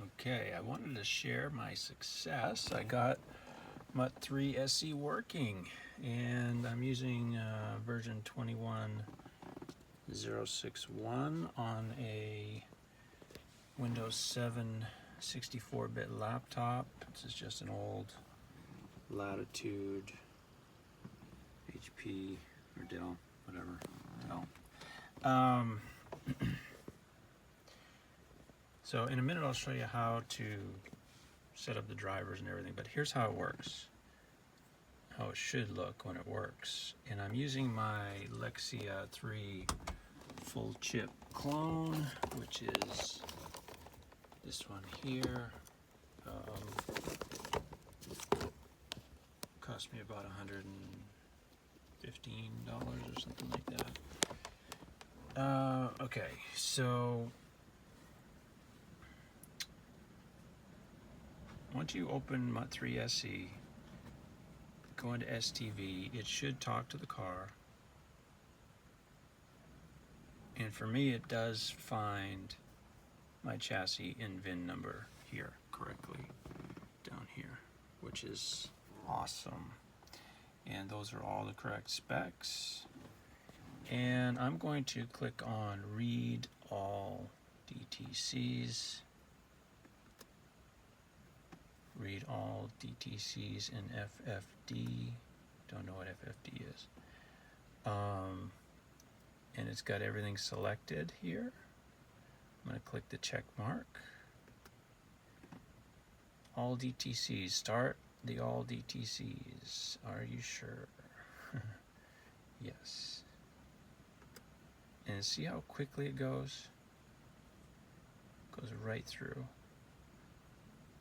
Okay, I wanted to share my success. I got MUT3 SE working, and I'm using version 21.061 on a Windows 7 64-bit laptop. This is just an old Latitude HP or Dell, whatever, Dell. So in a minute I'll show you how to set up the drivers and everything, but here's how it works, how it should look when it works. And I'm using my Lexia 3 full chip clone, which is this one here. Cost me about $115 or something like that. Okay, so once you open MUT3 SE, go into STV, it should talk to the car. And for me, it does find my chassis and VIN number here correctly, down here, which is awesome. And those are all the correct specs. And I'm going to click on Read All DTCs. Read all DTCs in FFD. Don't know what FFD is. And it's got everything selected here. I'm going to click the check mark. All DTCs. Start the all DTCs. Are you sure? Yes. And see how quickly it goes? It goes right through.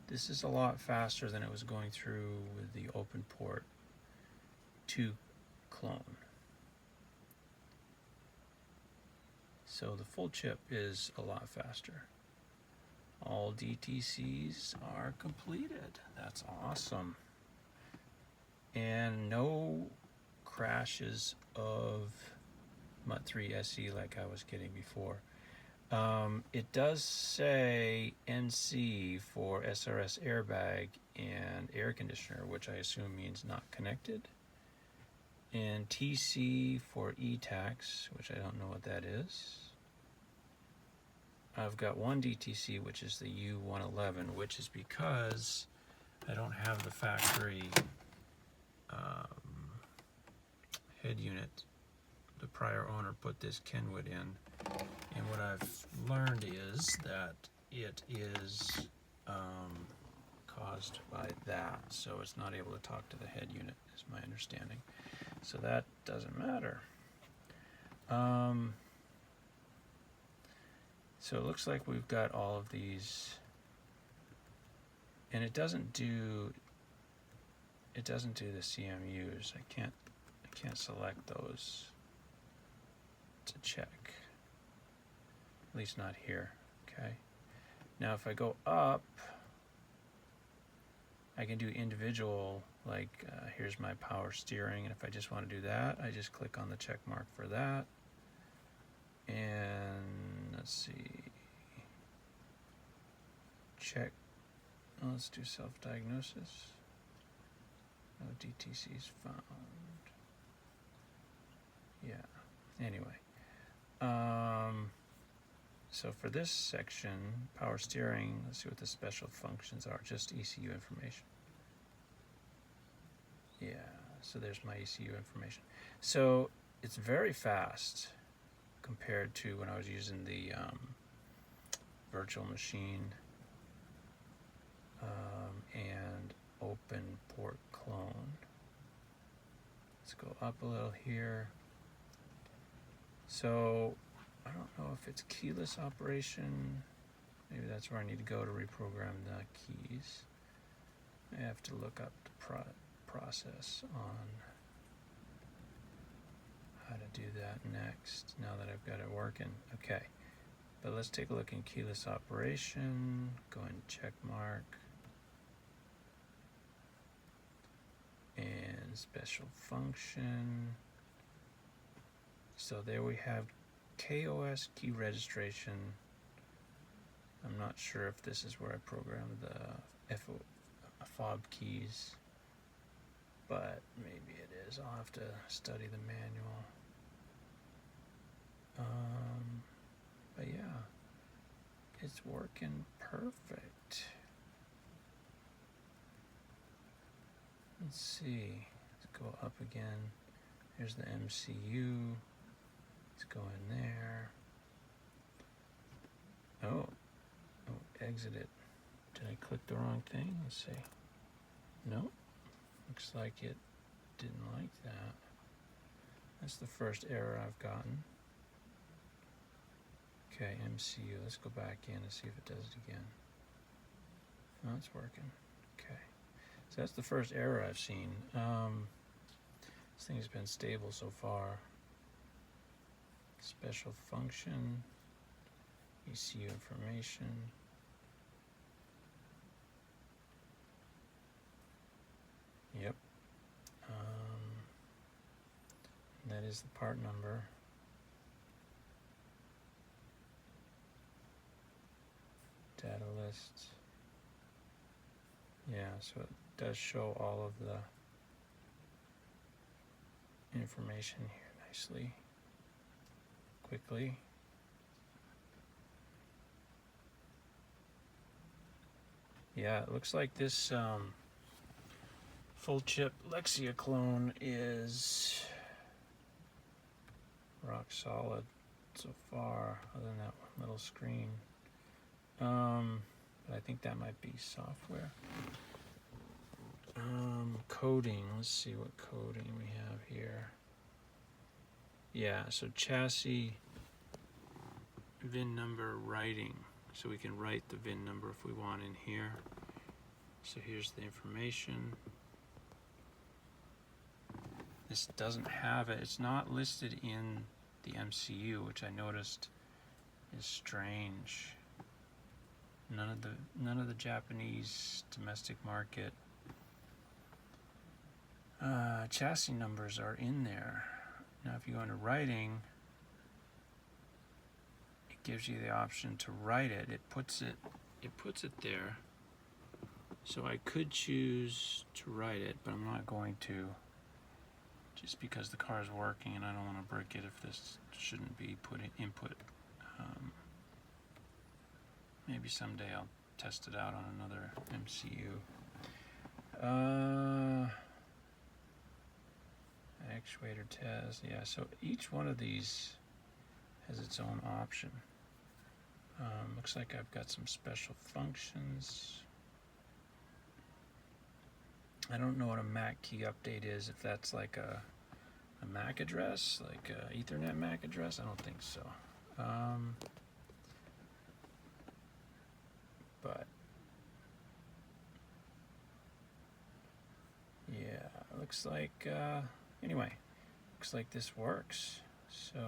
This is a lot faster than it was going through with the open port 2 clone. So the full chip is a lot faster. All DTCs are completed. That's awesome. And no crashes of MUT3 SE like I was getting before. It does say NC for SRS airbag and air conditioner, which I assume means not connected. And TC for e-tax, which I don't know what that is. I've got one DTC, which is the U111, which is because I don't have the factory head unit. The prior owner put this Kenwood in, and what I've learned is that it is caused by that, so it's not able to talk to the head unit, is my understanding. So that doesn't matter. So it looks like we've got all of these, and it doesn't do the CMUs. I can't select those to check, at least not here. Okay, now if I go up, I can do individual, like here's my power steering, and if I just want to do that, I just click on the check mark for that. And let's see, check, let's do self-diagnosis. No DTCs found. Yeah, anyway. So for this section, power steering, let's see what the special functions are, just ECU information. Yeah, so there's my ECU information. So it's very fast compared to when I was using the virtual machine and open port clone. Let's go up a little here. So I don't know if it's keyless operation. Maybe that's where I need to go to reprogram the keys. I have to look up the process on how to do that next, now that I've got it working. Okay, but let's take a look in keyless operation. Go in check mark. And special function. So there we have KOS key registration. I'm not sure if this is where I programmed the fob keys, but maybe it is. I'll have to study the manual. But yeah, it's working perfect. Let's see. Let's go up again. Here's the MCU. Let's go in there. Oh, exit it. Did I click the wrong thing? Let's see. Nope. Looks like it didn't like that. That's the first error I've gotten. Okay, MCU. Let's go back in and see if it does it again. No, it's working. Okay. So that's the first error I've seen. This thing has been stable so far. Special function. ECU information. Yep. That is the part number. Data list. Yeah, so it does show all of the information here nicely, quickly. Yeah, it looks like this full chip Lexia clone is rock solid so far, other than that one little screen. But I think that might be software. Coding, let's see what coding we have here. Yeah, so chassis VIN number writing. So we can write the VIN number if we want in here. So here's the information. This doesn't have it. It's not listed in the MCU, which I noticed is strange. None of the Japanese domestic market chassis numbers are in there. Now, if you go into writing, it gives you the option to write it. It puts it there. So I could choose to write it, but I'm not going to, just because the car is working and I don't want to break it if this shouldn't be put in input. Maybe someday I'll test it out on another MCU. Actuator test. Yeah, so each one of these has its own option. Looks like I've got some special functions. I don't know what a MAC key update is, if that's like a MAC address, like a Ethernet MAC address. I don't think so. But yeah, looks like anyway, looks like this works. So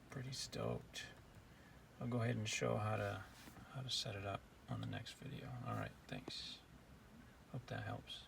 pretty stoked. I'll go ahead and show how to set it up on the next video. All right, thanks. Hope that helps.